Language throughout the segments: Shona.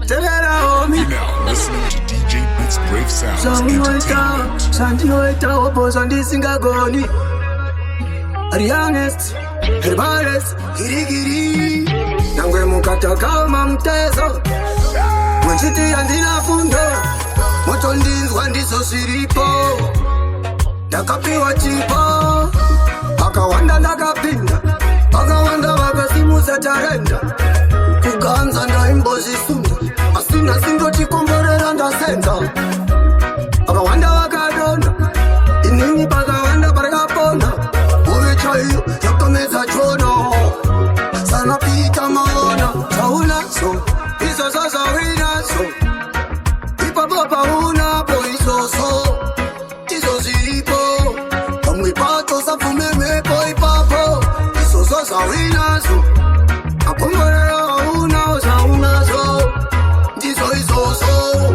You're now listening to DJ Beats Brave Sounds Entertainment. Santiweta opozo ndisingagoni. Arianest, herbares, girigiri. Nangwe mukata kama mtezo. Mwenchiti andina fundo. Moto ndinzwa ndiso siripo. Ndakapiwa chipo. Akawanda ndakapinda. Akawanda wakasimusa tarenda. Kuganza ndaimbozi sunda. Asina sindo chikomborera ndasenza. Akawanda wakadona. Inini pakawanda parakapona. Uwe chayo yakameza chono. Sana pita maona. Sauna so. Iso sasa wina so. Ipapopa una boiso so. Tiso zilipo. Kamwe pato safume mepo ipapo. Iso sasa wina so. Akomborera una sauna so. Tiso iso so.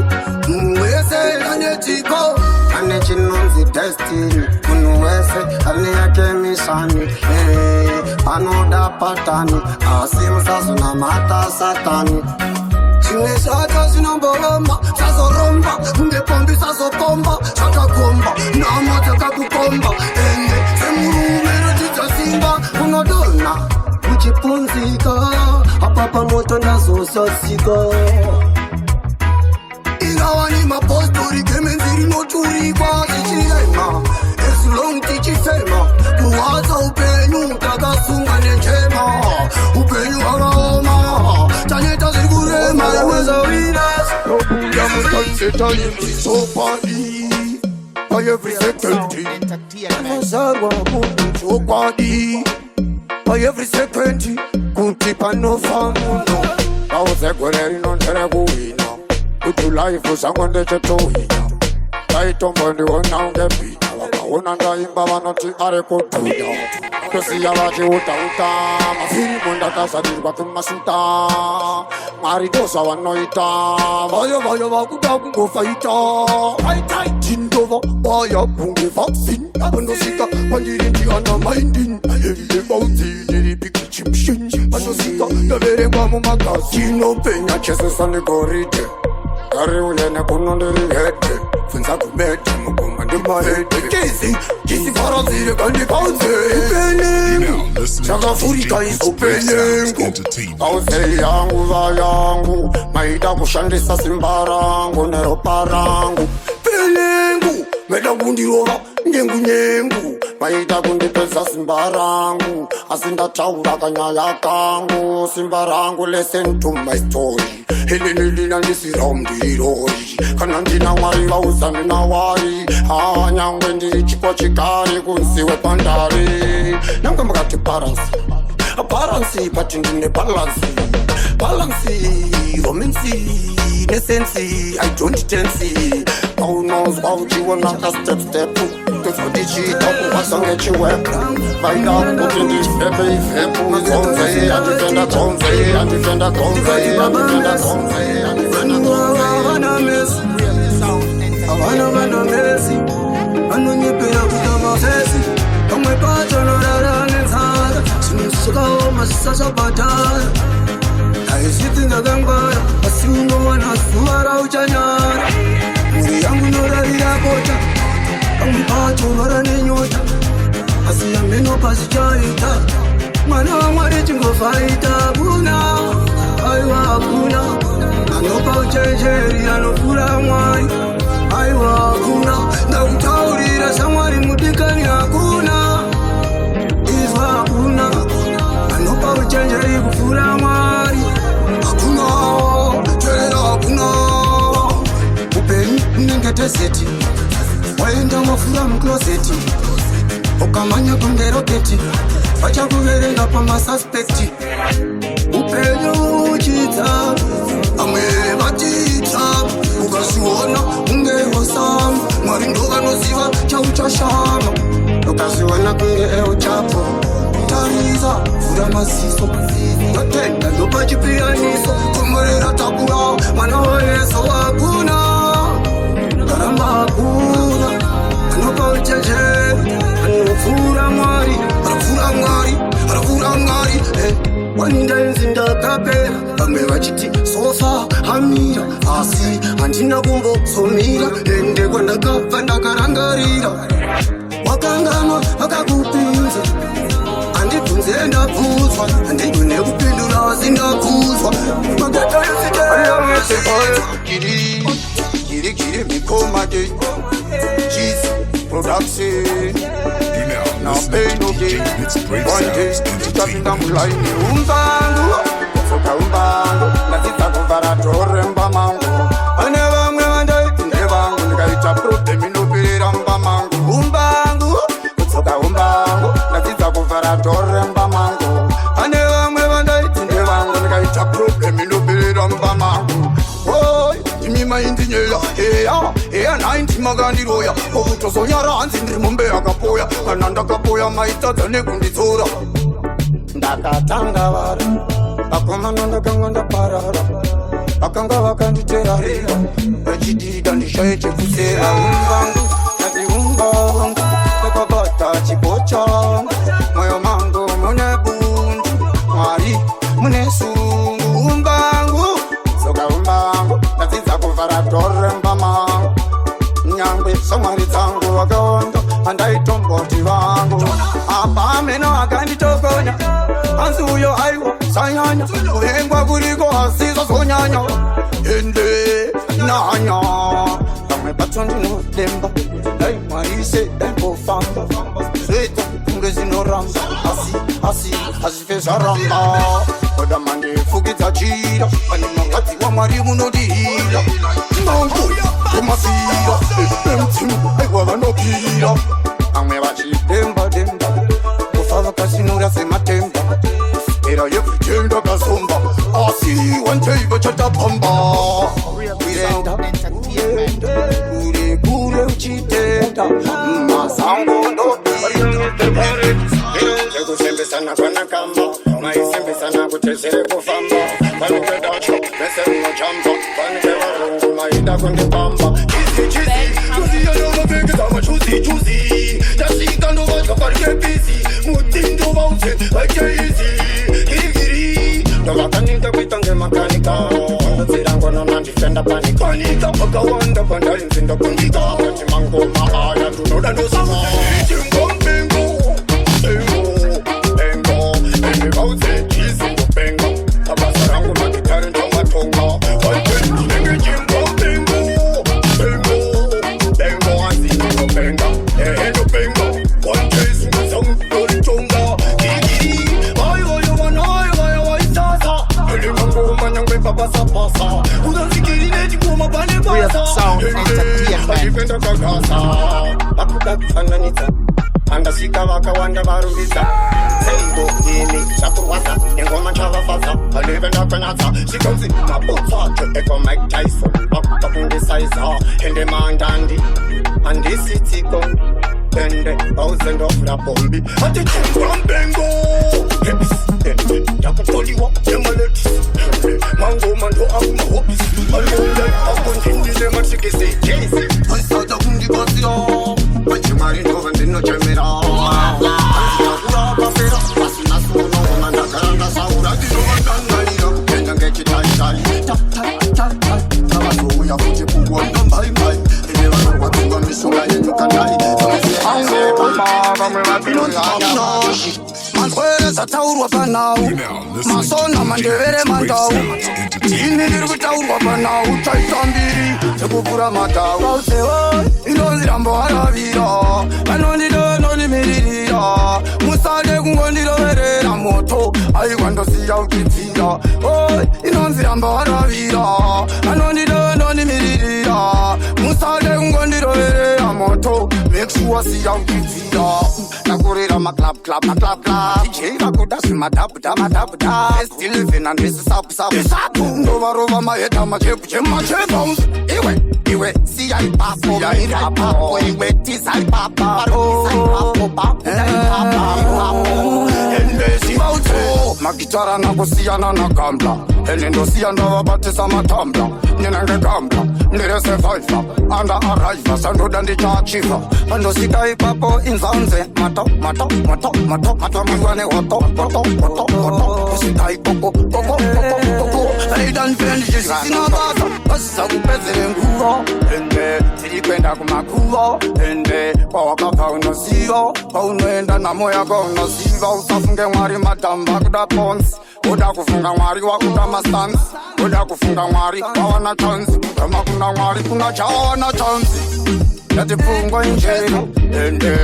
Mwese anetiko. Anechinonzi destiny. Unuwese aliyake mishani. Anoda patani. Asimsasu na mata satani. Chine shata sinombolomba. Sasoromba. Ndepombi sasopomba. Chakakomba. Namata kakukomba. Ende semurumero chichasimba. Unodona uchipunzika. Apapa moto ndazosasika. Ingawani mapostori kemenziri noturikwa. Chichirema esulong tichifema. Kuwaza upenyu takasunga nenjema. Upenyu hagaoma Taneta zigurema Weza winas Ya mukanseta yemziso padi By every second Mazarwa mundu chokwadi By every second Kuntipa no famuno Kauze kweneri nontere kuwina Kutu life usangonde chetohina Kaitombo ndi wona ungepina Wakaona ndaimba vanoti are kutuya Kusiya vachi uta Mafilimu ndakasadirwa kumasuta Maridosa wanoita Vaya vakuda kungofaita Jindova vaya kunge vaccine Vanosika vanjirinji ana mindin Heavy bauti niri big chimshin Vanosika naverewa mu magazino Penya chesesa negorite Kari uyene kunondiri hete Funza kumete mukuma ndi mahete Kisi farazire kandi kauze Upenengu Chaka furika iso upenengu Kauze yangu za yangu Maida kushandisa simbarangu Nero parangu Penengu Meda kundirova nyengu Maida kundipesa simbarangu Asinda chaura kanyaya kangu Simbarangu listen to my story Hili ndisiromdirori Kana ndina wari vauzani na wari Nyangwe ndiri chikwa chikari kunsiwe pandari Nanga makati Balansi pati ndine Balansi Romancy Nesensi I don't tensi Who knows how you naka step Kufo dichita kuwasange chiwepo Baida kutindi fepu Konze Adifenda konze Adifenda konze Awana mesi Awana mesi Anu nyepera kutama sesi Kamwe pato no rara nenzara Sinusuka o masasa patara Aisiti ndagangara Asiungo wana suara uchanyara Muri yangu norari ya bota Kamwe pato nora nenyota Asi ya meno pasi chaita Mwana wa mwari chingo faita Buna Aiwa hakuna Anopa uchenjeri anofura mwari Aiwa hakuna Ndakutaurira samwari mudikani hakuna Izwa hakuna Anopa uchenjeri kufura mwari Hakuna Terera hakuna Upeni mnengete seti Waenda mafura mkloseti Ukamanya kunde roketi Vacha kuverenga pa masuspekti Upenyu uchita Amwe vatita Ukasiwona unge hosama Mwari ndoga noziva chauchashama Ukasiwona kunge uchapo Tariza Fura masiso Natenda ndopa chipianiso Kumurera tabura Mwana waneso wakuna Karamba hakuna Anopa uchenjeri Anofura mwari Arafura mwari Waninda nzinda kapera Pamwe vachiti so ndinongofa hamira asi handina kumbozomira ende kwandakabva ndakarangarira wakanganwa vakakupinza handibvunze ndabvunzwa handingu nekupindura asi ndabvunzwa Giri mikomade Cheese production You're now Now listening pay to no DJ gain Bits Brave One day Sounds Tutapinda Entertainment. mulaini umbangu Soka umbangu Natita kuvara tore mbamangu Ane vamwe vandaiti nevangu Nikaita problem inopirira mbamangu Umbangu Soka umbangu Natita kuvara tore mbamangu Ane vamwe vandaiti nevangu Nikaita problem inopirira mbamangu Imi maindinyela eya 90 magandiroya okutozonyara hanzi ndiri mumbe akapoya kana ndakapoya maitadza nekunditsura ndakatanga vari vakomana ndakanga ndaparara vakanga vakanditerarira vachidida ndishaye chekusera umbangu nati umbangu takabata chipo changu mwoyo mangu mune bundu mwari mune sungu umbangu soka umbangu ndatidza kuvhara dhoremba mangu nyangwe shamwari dzangu vakawanda handaitomboti vangu apa meno akanditokonya hanzi uyo aiwa sanyanya kuvengwa kuriko hasi zvazonyanya ende nanya pamwe pacho ndinodemba dai mwarise daimbofamba zveta kunge zvinoramba asi hazvife zvaramba koda mandefukidza chira pane mwangadzi wamwari munodihira mangu kumafira emtimu aiwa vanopira amwe vachidemba kufa vakasinura sematemba era yekutenda kazomba asi wantei vachatapamba kure uchitenda masango ndopita ekusembesana kwanakamba maisembesana kutezere kufamba vanopedacho vese unojamba vanike varungu maida kundipamba chiziyanovapengezama chuzi tasvika ndovatya parikepisi mutindo vaute vachaizi girigiri ndovakaninda kuita ngemakanika vandodzirangwana nandifenda panikanika vakawanda pandainzinda kundika vati mangoma aya ndonoda ndosama andasvika vakawanda varumbidza seivo ini zvakurwadza nengoma nchavafadza paleve ndakanatsa zvikanzi mabotsacho ekwamike tyson vakuta kundisaiza ende mandandi handisitsiko ende vauzendovhura bombi atichimambengo ndakutoliwa nemaletisi mangoma ndo akumahobisi alole akondindile matikisi jesi aisata kundibasira machimari ndova ndinochemera akurakapera pasina sunoona ndakaranga saura ndinovandangarira kupenda ngechitaitai tavazouya futi kugwanda mbaimbai ine vanorwadziwa mishonga yenyukandai manzwere zataurwa panhau masona mandevere mandau ini ndiri kutaurwa panhau taita mbiri dzekupfura matau inonzi ramboharavira vanondimirira musade kungondiroverera moto aikwandosiya ukitsira inonzi ramboharavira vanondimirira musade kungondiroverera moto meksuwa siya ukitsira nakurira maclub DJ vakuda zvimadhabhuda estilivhen andisisapusapu ndovarova mahedha machepu iwe siyaipapo iwe tizaipapo endezivauto magitara nakusiyana nakambla ene ndosiya ndavabatisa matambla nina ngekambla ndiresurvivor under arriver sandoda ndichaachiva andosika ipapo inzaunze matamikwane hoto usika ipoko koko eidanfendishisinabasa basiza kupezele nguvo ende tirikwenda kumakuvo ende kwawakabva unozivo kwaunoenda namo yako unoziva usafunge mwari matamba kuda ponsi uda kufunga mwari wakuda mastansi uda kufunga mwari wawana chansi kama kuna mwari kuna chawana chansi yatipfungwa injero ende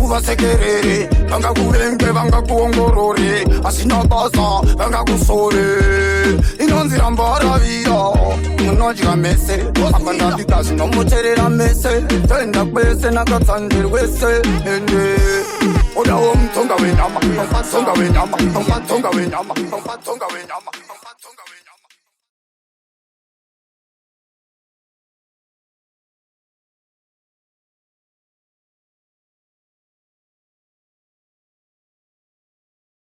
uvasekerere vangakuvenge vangakuongorore asina basa vangakusore inonzira mbaravira munodya mese apandapika zvinomucherera mese toenda kwese nakatsanderwese ende udawo mutonga wenama